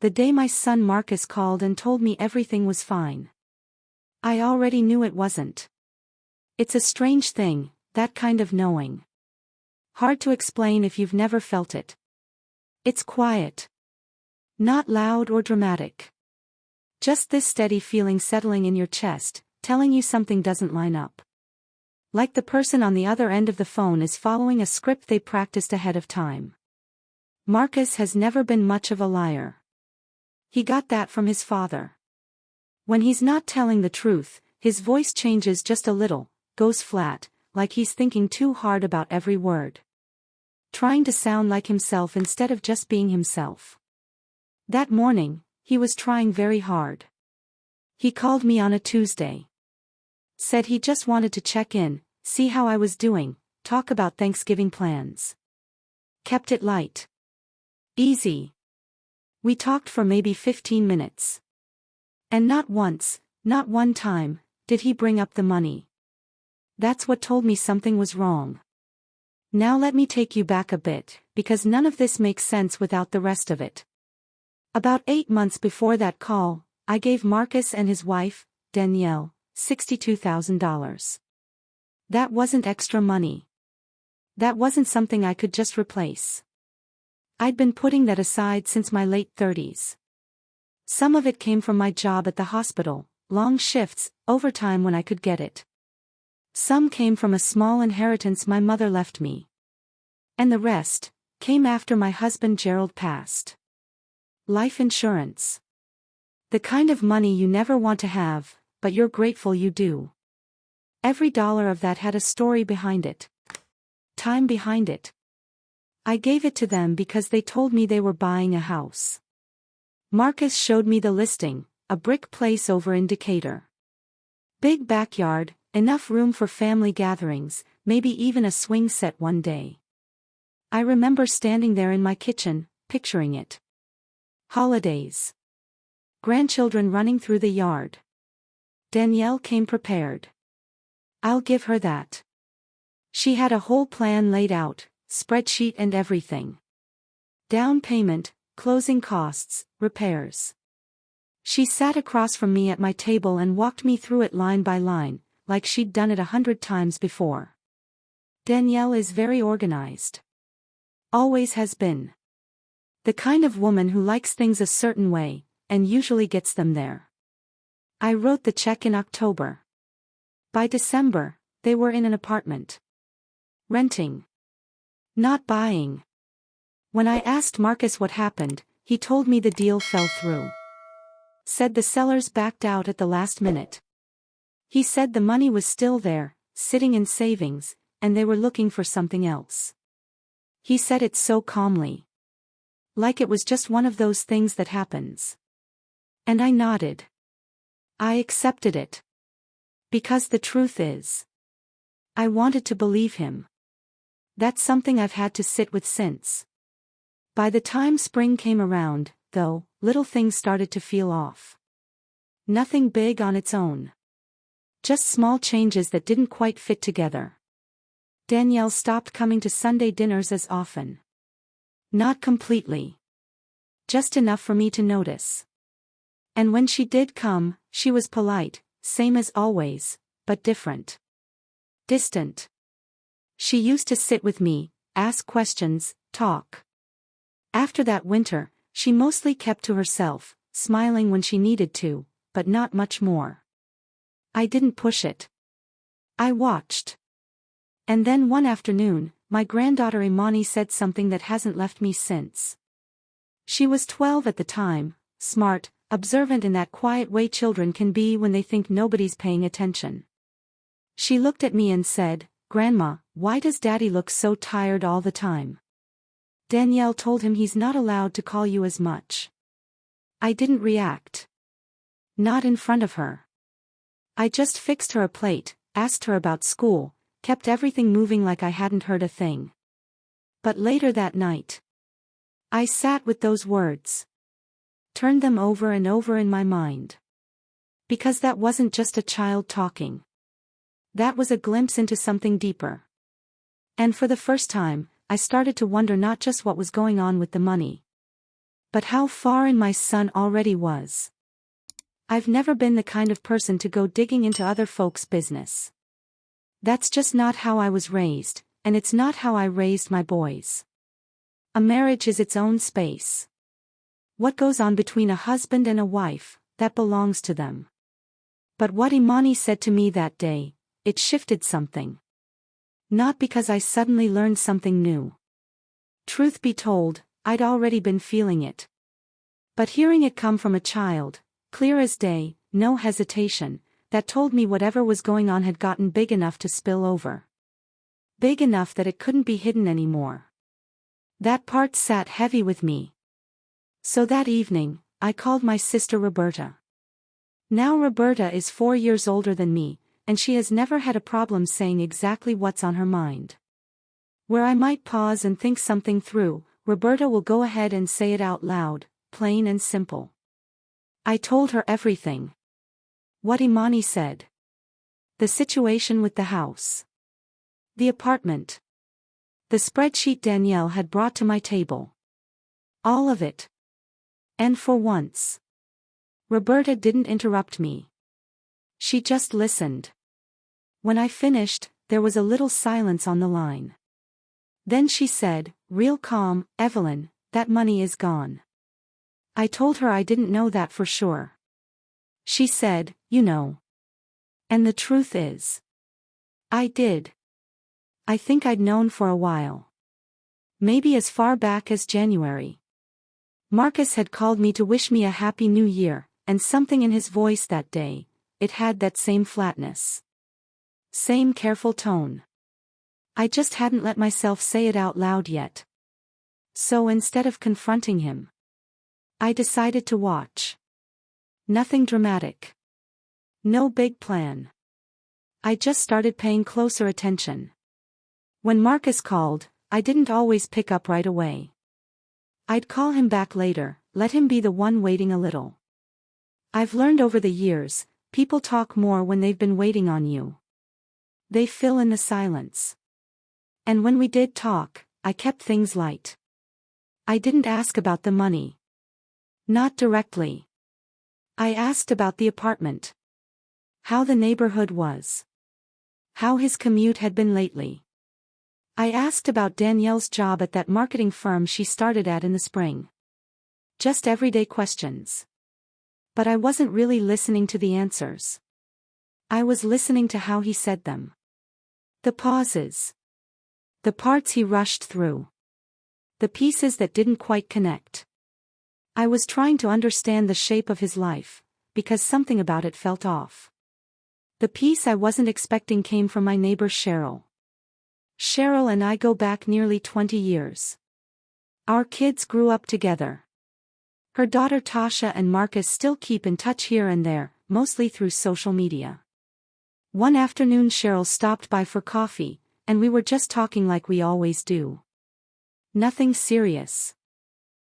the day my son Marcus called and told me everything was fine. I already knew it wasn't. It's a strange thing, that kind of knowing. Hard to explain if you've never felt it. It's quiet. Not loud or dramatic. Just this steady feeling settling in your chest, telling you something doesn't line up. Like the person on the other end of the phone is following a script they practiced ahead of time. Marcus has never been much of a liar. He got that from his father. When he's not telling the truth, his voice changes just a little, goes flat, like he's thinking too hard about every word. Trying to sound like himself instead of just being himself. That morning, he was trying very hard. He called me on a Tuesday. Said he just wanted to check in, see how I was doing, talk about Thanksgiving plans. Kept it light. Easy. We talked for maybe 15 minutes. And not once, not one time, did he bring up the money. That's what told me something was wrong. Now let me take you back a bit, because none of this makes sense without the rest of it. About 8 months before that call, I gave Marcus and his wife, Danielle, $62,000. That wasn't extra money. That wasn't something I could just replace. I'd been putting that aside since my late 30s. Some of it came from my job at the hospital, long shifts, overtime when I could get it. Some came from a small inheritance my mother left me. And the rest came after my husband Gerald passed. Life insurance. The kind of money you never want to have, but you're grateful you do. Every dollar of that had a story behind it. Time behind it. I gave it to them because they told me they were buying a house. Marcus showed me the listing, a brick place over in Decatur. Big backyard, enough room for family gatherings, maybe even a swing set one day. I remember standing there in my kitchen, picturing it. Holidays. Grandchildren running through the yard. Danielle came prepared. I'll give her that. She had a whole plan laid out, spreadsheet and everything. Down payment, closing costs, repairs. She sat across from me at my table and walked me through it line by line, like she'd done it 100 times before. Danielle is very organized. Always has been. The kind of woman who likes things a certain way, and usually gets them there. I wrote the check in October. By December, they were in an apartment. Renting. Not buying. When I asked Marcus what happened, he told me the deal fell through. Said the sellers backed out at the last minute. He said the money was still there, sitting in savings, and they were looking for something else. He said it so calmly. Like it was just one of those things that happens. And I nodded. I accepted it. Because the truth is, I wanted to believe him. That's something I've had to sit with since. By the time spring came around, though, little things started to feel off. Nothing big on its own. Just small changes that didn't quite fit together. Danielle stopped coming to Sunday dinners as often. Not completely. Just enough for me to notice. And when she did come, she was polite, same as always, but different. Distant. She used to sit with me, ask questions, talk. After that winter, she mostly kept to herself, smiling when she needed to, but not much more. I didn't push it. I watched. And then one afternoon, my granddaughter Imani said something that hasn't left me since. She was 12 at the time, smart, observant in that quiet way children can be when they think nobody's paying attention. She looked at me and said, "Grandma, why does Daddy look so tired all the time?" Danielle told him he's not allowed to call you as much. I didn't react. Not in front of her. I just fixed her a plate, asked her about school, kept everything moving like I hadn't heard a thing. But later that night, I sat with those words. Turned them over and over in my mind. Because that wasn't just a child talking. That was a glimpse into something deeper. And for the first time, I started to wonder not just what was going on with the money, But how far in my son already was. I've never been the kind of person to go digging into other folks' business. That's just not how I was raised, and it's not how I raised my boys. A marriage is its own space. What goes on between a husband and a wife, that belongs to them. But what Imani said to me that day, it shifted something. Not because I suddenly learned something new. Truth be told, I'd already been feeling it. But hearing it come from a child, clear as day, no hesitation, that told me whatever was going on had gotten big enough to spill over. Big enough that it couldn't be hidden anymore. That part sat heavy with me. So that evening, I called my sister Roberta. Now Roberta is 4 years older than me, and she has never had a problem saying exactly what's on her mind. Where I might pause and think something through, Roberta will go ahead and say it out loud, plain and simple. I told her everything. What Imani said. The situation with the house. The apartment. The spreadsheet Danielle had brought to my table. All of it. And for once, Roberta didn't interrupt me. She just listened. When I finished, there was a little silence on the line. Then she said, real calm, Evelyn, that money is gone. I told her I didn't know that for sure. She said, you know. And the truth is, I did. I think I'd known for a while. Maybe as far back as January. Marcus had called me to wish me a happy new year, and something in his voice that day, it had that same flatness. Same careful tone. I just hadn't let myself say it out loud yet. So instead of confronting him, I decided to watch. Nothing dramatic. No big plan. I just started paying closer attention. When Marcus called, I didn't always pick up right away. I'd call him back later, let him be the one waiting a little. I've learned over the years, people talk more when they've been waiting on you. They fill in the silence. And when we did talk, I kept things light. I didn't ask about the money. Not directly. I asked about the apartment. How the neighborhood was. How his commute had been lately. I asked about Danielle's job at that marketing firm she started at in the spring. Just everyday questions. But I wasn't really listening to the answers. I was listening to how he said them. The pauses. The parts he rushed through. The pieces that didn't quite connect. I was trying to understand the shape of his life, because something about it felt off. The piece I wasn't expecting came from my neighbor Cheryl. Cheryl and I go back nearly 20 years. Our kids grew up together. Her daughter Tasha and Marcus still keep in touch here and there, mostly through social media. One afternoon Cheryl stopped by for coffee, and we were just talking like we always do. Nothing serious.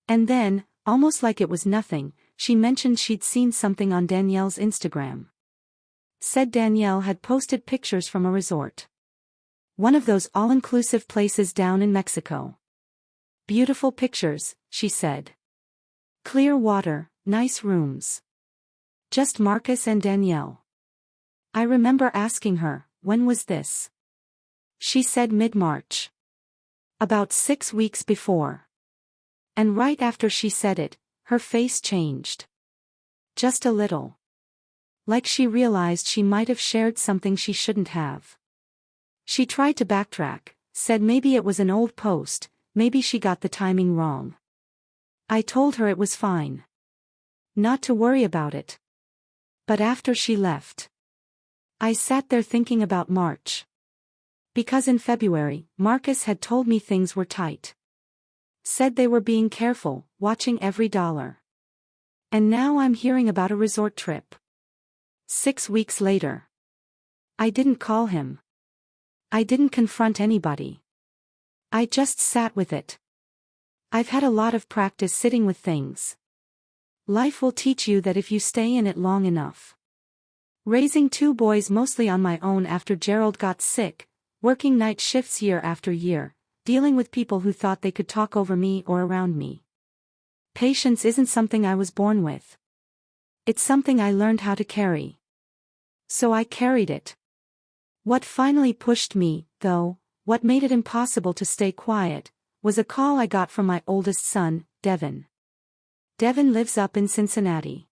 And then, almost like it was nothing, she mentioned she'd seen something on Danielle's Instagram. Said Danielle had posted pictures from a resort. One of those all-inclusive places down in Mexico. Beautiful pictures, she said. Clear water, nice rooms. Just Marcus and Danielle. I remember asking her, when was this? She said mid-March. About 6 weeks before. And right after she said it, her face changed. Just a little. Like she realized she might have shared something she shouldn't have. She tried to backtrack, said maybe it was an old post, maybe she got the timing wrong. I told her it was fine. Not to worry about it. But after she left, I sat there thinking about March. Because in February, Marcus had told me things were tight. Said they were being careful, watching every dollar. And now I'm hearing about a resort trip. 6 weeks later. I didn't call him. I didn't confront anybody. I just sat with it. I've had a lot of practice sitting with things. Life will teach you that if you stay in it long enough. Raising 2 boys mostly on my own after Gerald got sick, working night shifts year after year, dealing with people who thought they could talk over me or around me. Patience isn't something I was born with. It's something I learned how to carry. So I carried it. What finally pushed me, though, what made it impossible to stay quiet, was a call I got from my oldest son, Devin. Devin lives up in Cincinnati.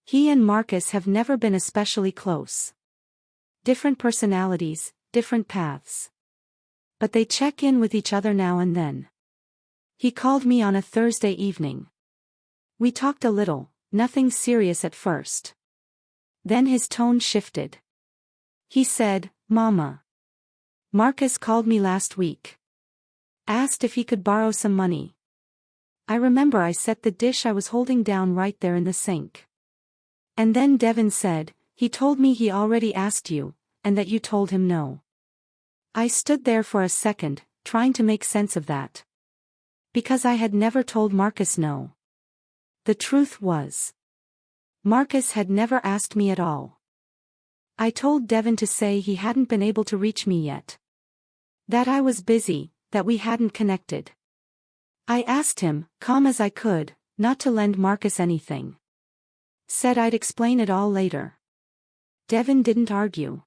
He and Marcus have never been especially close. Different personalities, different paths. But they check in with each other now and then. He called me on a Thursday evening. We talked a little, nothing serious at first. Then his tone shifted. He said, "Mama. Marcus called me last week. Asked if he could borrow some money." I remember I set the dish I was holding down right there in the sink. And then Devin said, "He told me he already asked you, and that you told him no." I stood there for a second, trying to make sense of that. Because I had never told Marcus no. The truth was, Marcus had never asked me at all. I told Devin to say he hadn't been able to reach me yet. That I was busy, that we hadn't connected. I asked him, calm as I could, not to lend Marcus anything. Said I'd explain it all later. Devin didn't argue.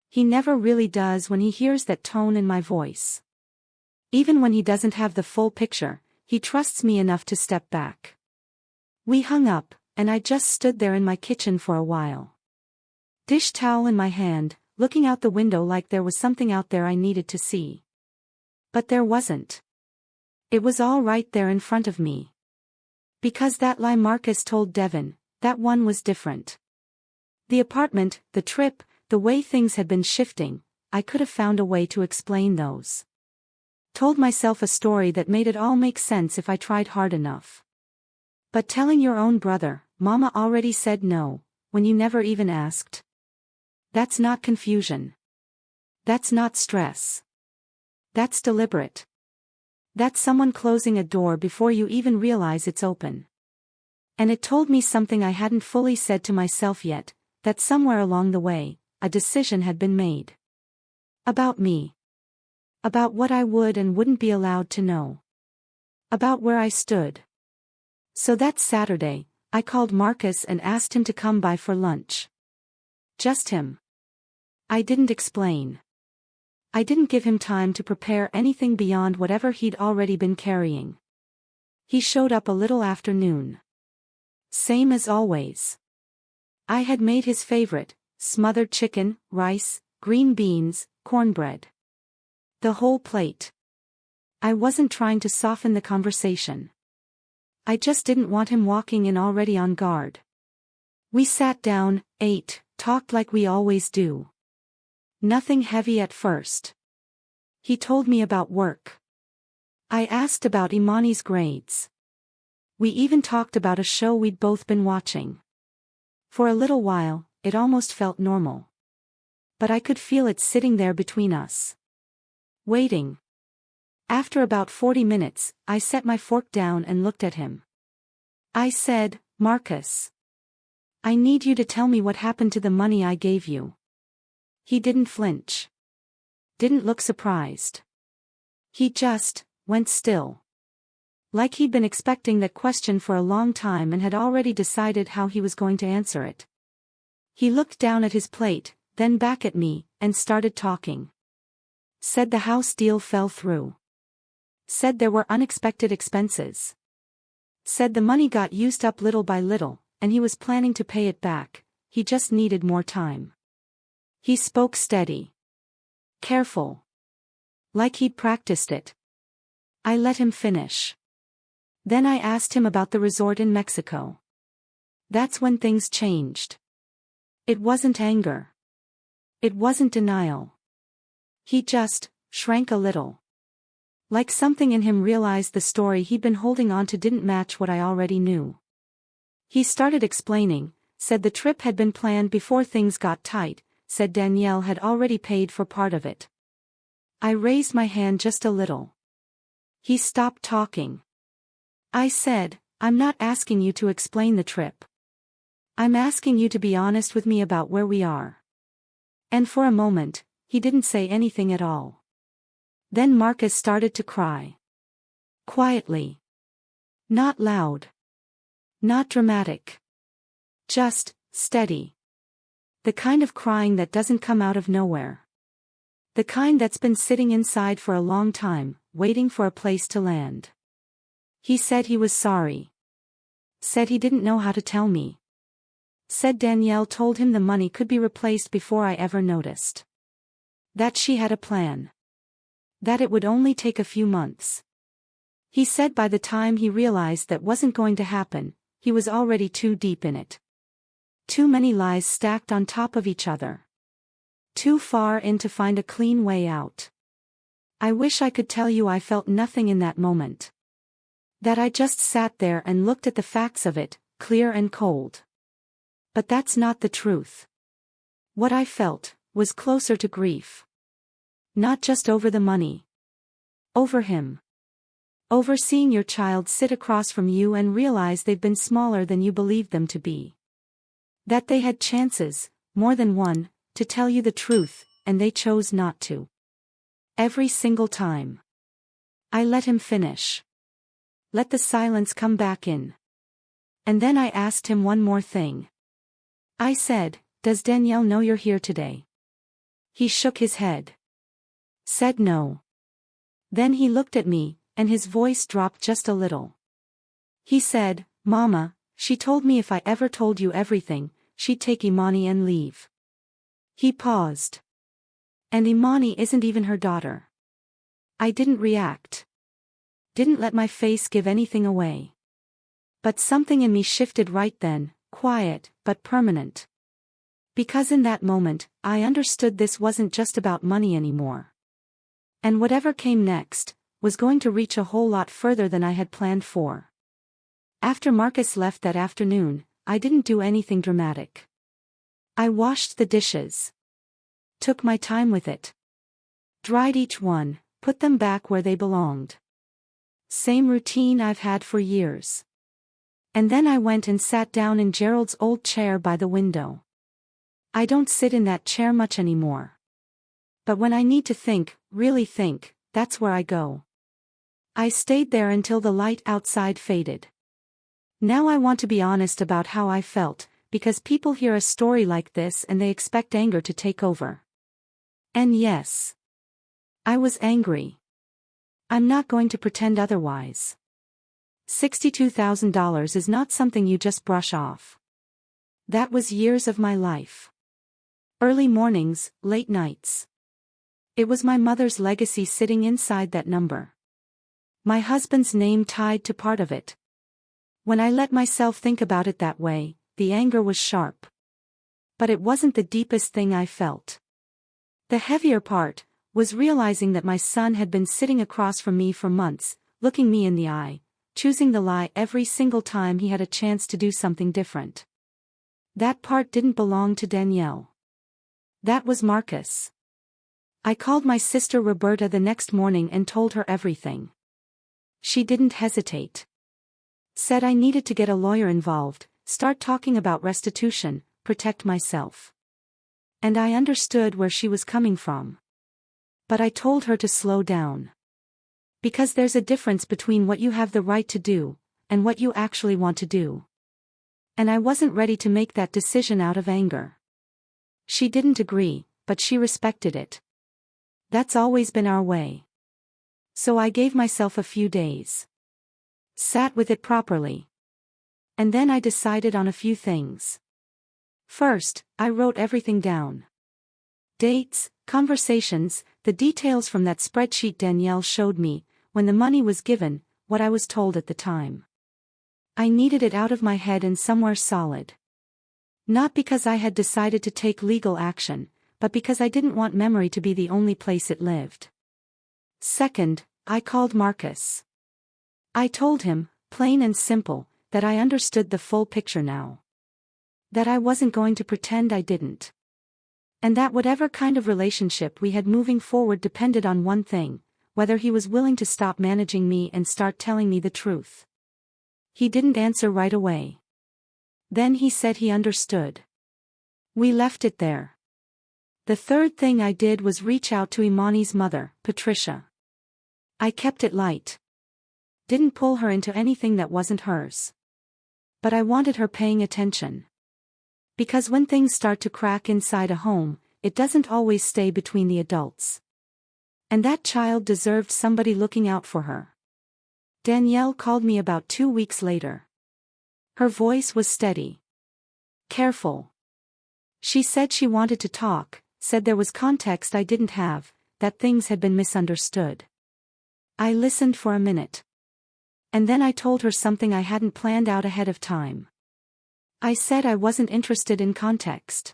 He never really does when he hears that tone in my voice. Even when he doesn't have the full picture, he trusts me enough to step back. We hung up, and I just stood there in my kitchen for a while. Dish towel in my hand, looking out the window like there was something out there I needed to see. But there wasn't. It was all right there in front of me. Because that lie Marcus told Devin, that one was different. The apartment, the trip, the way things had been shifting, I could have found a way to explain those. Told myself a story that made it all make sense if I tried hard enough. But telling your own brother, Mama already said no, when you never even asked. That's not confusion. That's not stress. That's deliberate. That's someone closing a door before you even realize it's open. And it told me something I hadn't fully said to myself yet, that somewhere along the way, a decision had been made. About me. About what I would and wouldn't be allowed to know. About where I stood. So that Saturday, I called Marcus and asked him to come by for lunch. Just him. I didn't explain. I didn't give him time to prepare anything beyond whatever he'd already been carrying. He showed up a little after noon. Same as always. I had made his favorite, smothered chicken, rice, green beans, cornbread. The whole plate. I wasn't trying to soften the conversation. I just didn't want him walking in already on guard. We sat down, ate, talked like we always do. Nothing heavy at first. He told me about work. I asked about Imani's grades. We even talked about a show we'd both been watching. For a little while, it almost felt normal. But I could feel it sitting there between us. Waiting. After about 40 minutes, I set my fork down and looked at him. I said, "Marcus. I need you to tell me what happened to the money I gave you." He didn't flinch. Didn't look surprised. He just went still. Like he'd been expecting that question for a long time and had already decided how he was going to answer it. He looked down at his plate, then back at me, and started talking. Said the house deal fell through. Said there were unexpected expenses. Said the money got used up little by little, and he was planning to pay it back, he just needed more time. He spoke steady. Careful. Like he'd practiced it. I let him finish. Then I asked him about the resort in Mexico. That's when things changed. It wasn't anger. It wasn't denial. He just shrank a little. Like something in him realized the story he'd been holding on to didn't match what I already knew. He started explaining, said the trip had been planned before things got tight, said Danielle had already paid for part of it. I raised my hand just a little. He stopped talking. I said, "I'm not asking you to explain the trip. I'm asking you to be honest with me about where we are." And for a moment, he didn't say anything at all. Then Marcus started to cry. Quietly. Not loud. Not dramatic. Just, steady. The kind of crying that doesn't come out of nowhere. The kind that's been sitting inside for a long time, waiting for a place to land. He said he was sorry. Said he didn't know how to tell me. Said Danielle told him the money could be replaced before I ever noticed. That she had a plan. That it would only take a few months. He said by the time he realized that wasn't going to happen, he was already too deep in it. Too many lies stacked on top of each other. Too far in to find a clean way out. I wish I could tell you I felt nothing in that moment. That I just sat there and looked at the facts of it, clear and cold. But that's not the truth. What I felt was closer to grief. Not just over the money. Over him. Over seeing your child sit across from you and realize they've been smaller than you believed them to be. That they had chances, more than one, to tell you the truth, and they chose not to. Every single time. I let him finish. Let the silence come back in. And then I asked him one more thing. I said, "Does Danielle know you're here today?" He shook his head. Said no. Then he looked at me, and his voice dropped just a little. He said, "Mama, she told me if I ever told you everything, she'd take Imani and leave." He paused. And Imani isn't even her daughter. I didn't react. Didn't let my face give anything away. But something in me shifted right then, quiet, but permanent. Because in that moment, I understood this wasn't just about money anymore. And whatever came next, was going to reach a whole lot further than I had planned for. After Marcus left that afternoon, I didn't do anything dramatic. I washed the dishes. Took my time with it. Dried each one, put them back where they belonged. Same routine I've had for years. And then I went and sat down in Gerald's old chair by the window. I don't sit in that chair much anymore. But when I need to think, really think, that's where I go. I stayed there until the light outside faded. Now I want to be honest about how I felt, because people hear a story like this and they expect anger to take over. And yes, I was angry. I'm not going to pretend otherwise. $62,000 is not something you just brush off. That was years of my life. Early mornings, late nights. It was my mother's legacy sitting inside that number. My husband's name tied to part of it. When I let myself think about it that way, the anger was sharp. But it wasn't the deepest thing I felt. The heavier part was realizing that my son had been sitting across from me for months, looking me in the eye, choosing the lie every single time he had a chance to do something different. That part didn't belong to Danielle. That was Marcus. I called my sister Roberta the next morning and told her everything. She didn't hesitate. Said I needed to get a lawyer involved, start talking about restitution, protect myself. And I understood where she was coming from. But I told her to slow down. Because there's a difference between what you have the right to do, and what you actually want to do. And I wasn't ready to make that decision out of anger. She didn't agree, but she respected it. That's always been our way. So I gave myself a few days. Sat with it properly. And then I decided on a few things. First, I wrote everything down. Dates, conversations, the details from that spreadsheet Danielle showed me, when the money was given, what I was told at the time. I needed it out of my head and somewhere solid. Not because I had decided to take legal action, but because I didn't want memory to be the only place it lived. Second, I called Marcus. I told him, plain and simple, that I understood the full picture now. That I wasn't going to pretend I didn't. And that whatever kind of relationship we had moving forward depended on one thing, whether he was willing to stop managing me and start telling me the truth. He didn't answer right away. Then he said he understood. We left it there. The third thing I did was reach out to Imani's mother, Patricia. I kept it light. Didn't pull her into anything that wasn't hers. But I wanted her paying attention. Because when things start to crack inside a home, it doesn't always stay between the adults. And that child deserved somebody looking out for her. Danielle called me about 2 weeks later. Her voice was steady. Careful. She said she wanted to talk, said there was context I didn't have, that things had been misunderstood. I listened for a minute. And then I told her something I hadn't planned out ahead of time. I said I wasn't interested in context.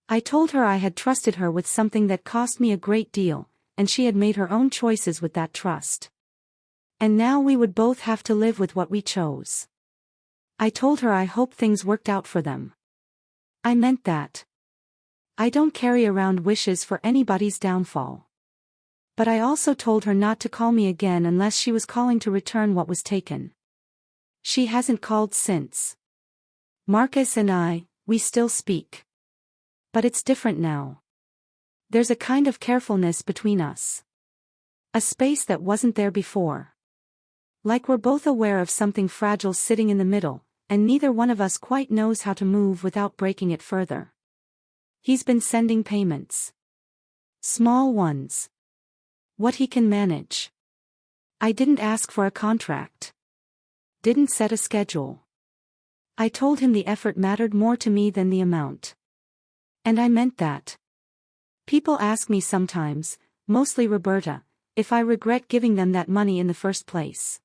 I told her I had trusted her with something that cost me a great deal, and she had made her own choices with that trust. And now we would both have to live with what we chose. I told her I hope things worked out for them. I meant that. I don't carry around wishes for anybody's downfall. But I also told her not to call me again unless she was calling to return what was taken. She hasn't called since. Marcus and we still speak. But it's different now. There's a kind of carefulness between us. A space that wasn't there before. Like we're both aware of something fragile sitting in the middle, and neither one of us quite knows how to move without breaking it further. He's been sending payments. Small ones. What he can manage. I didn't ask for a contract. Didn't set a schedule. I told him the effort mattered more to me than the amount. And I meant that. People ask me sometimes, mostly Roberta, if I regret giving them that money in the first place.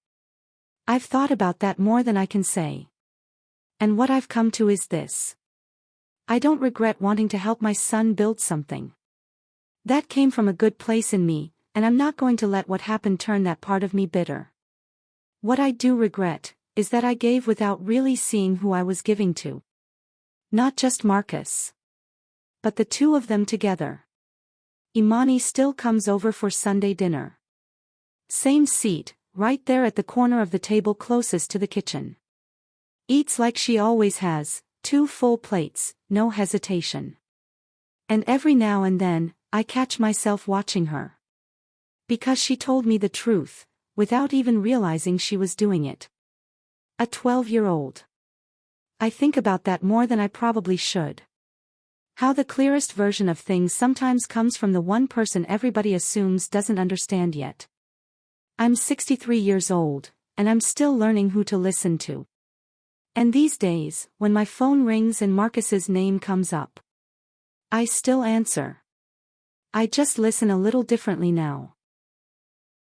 I've thought about that more than I can say. And what I've come to is this. I don't regret wanting to help my son build something. That came from a good place in me, and I'm not going to let what happened turn that part of me bitter. What I do regret is that I gave without really seeing who I was giving to. Not just Marcus. But the two of them together. Imani still comes over for Sunday dinner. Same seat, right there at the corner of the table closest to the kitchen. Eats like she always has, 2 full plates, no hesitation. And every now and then, I catch myself watching her. Because she told me the truth, without even realizing she was doing it. A 12-year-old. I think about that more than I probably should. How the clearest version of things sometimes comes from the one person everybody assumes doesn't understand yet. I'm 63 years old, and I'm still learning who to listen to. And these days, when my phone rings and Marcus's name comes up, I still answer. I just listen a little differently now.